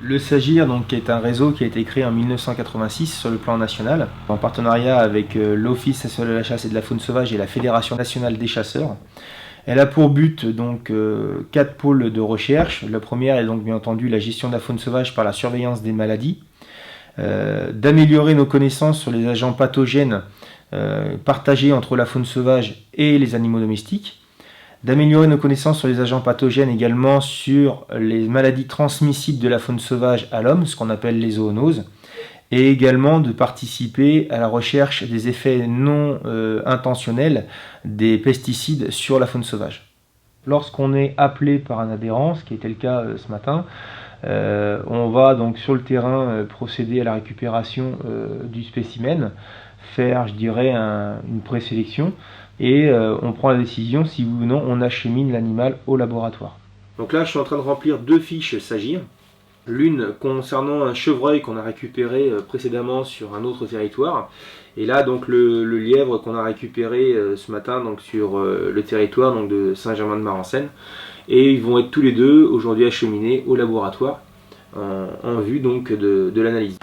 Le SAGIR donc, est un réseau qui a été créé en 1986 sur le plan national, en partenariat avec l'Office national de la chasse et de la faune sauvage et la Fédération nationale des chasseurs. Elle a pour but donc 4 pôles de recherche. La première est donc bien entendu la gestion de la faune sauvage par la surveillance des maladies, d'améliorer nos connaissances sur les agents pathogènes partagés entre la faune sauvage et les animaux domestiques, d'améliorer nos connaissances sur les agents pathogènes également sur les maladies transmissibles de la faune sauvage à l'homme, ce qu'on appelle les zoonoses, et également de participer à la recherche des effets non intentionnels des pesticides sur la faune sauvage. Lorsqu'on est appelé par un adhérent, ce qui était le cas ce matin, on va donc sur le terrain procéder à la récupération du spécimen, faire je dirais une présélection, et on prend la décision si oui ou non on achemine l'animal au laboratoire. Donc là je suis en train de remplir 2 fiches SAGIR, l'une concernant un chevreuil qu'on a récupéré précédemment sur un autre territoire, et là donc le lièvre qu'on a récupéré ce matin donc, sur le territoire donc, de Saint-Germain-de-Marencennes, et ils vont être tous les deux aujourd'hui acheminés au laboratoire en vue donc de l'analyse.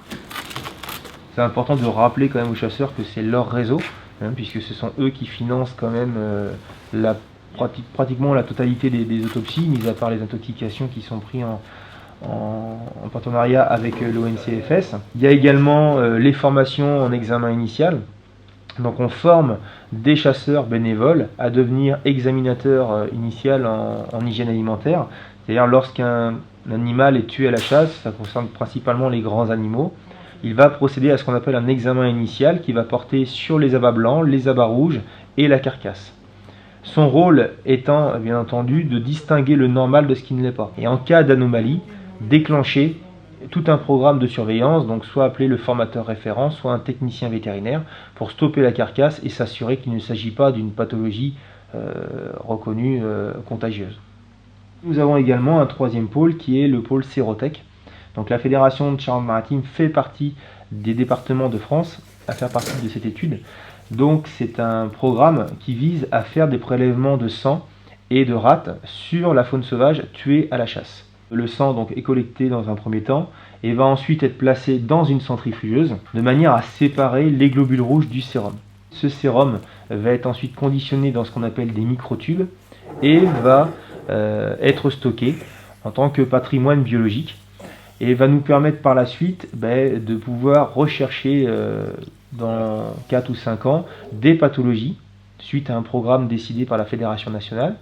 C'est important de rappeler quand même aux chasseurs que c'est leur réseau, puisque ce sont eux qui financent quand même pratiquement la totalité des autopsies, mis à part les intoxications qui sont prises en partenariat avec l'ONCFS. Il y a également les formations en examen initial. Donc on forme des chasseurs bénévoles à devenir examinateurs initial en hygiène alimentaire. C'est-à-dire lorsqu'un animal est tué à la chasse, ça concerne principalement les grands animaux, il va procéder à ce qu'on appelle un examen initial qui va porter sur les abats blancs, les abats rouges et la carcasse. Son rôle étant bien entendu de distinguer le normal de ce qui ne l'est pas. Et en cas d'anomalie, déclencher tout un programme de surveillance, donc soit appelé le formateur référent, soit un technicien vétérinaire, pour stopper la carcasse et s'assurer qu'il ne s'agit pas d'une pathologie reconnue contagieuse. Nous avons également un 3e pôle qui est le pôle Sérotech. Donc la Fédération de Charente-Maritime fait partie des départements de France à faire partie de cette étude. Donc c'est un programme qui vise à faire des prélèvements de sang et de rate sur la faune sauvage tuée à la chasse. Le sang donc est collecté dans un premier temps et va ensuite être placé dans une centrifugeuse de manière à séparer les globules rouges du sérum. Ce sérum va être ensuite conditionné dans ce qu'on appelle des microtubes et va être stocké en tant que patrimoine biologique, et va nous permettre par la suite de pouvoir rechercher dans 4 ou 5 ans des pathologies suite à un programme décidé par la Fédération nationale,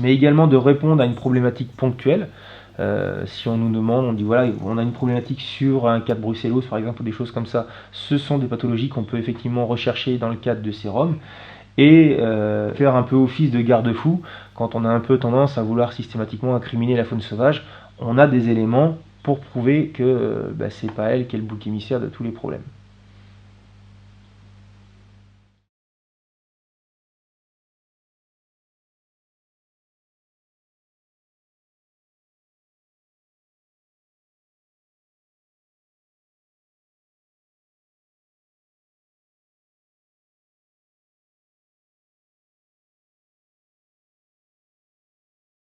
mais également de répondre à une problématique ponctuelle. Si on nous demande, on dit voilà, on a une problématique sur un cas de brucellose par exemple, ou des choses comme ça, ce sont des pathologies qu'on peut effectivement rechercher dans le cadre de sérum, et faire un peu office de garde-fou quand on a un peu tendance à vouloir systématiquement incriminer la faune sauvage. On a des éléments pour prouver que c'est pas elle qui est le bouc émissaire de tous les problèmes.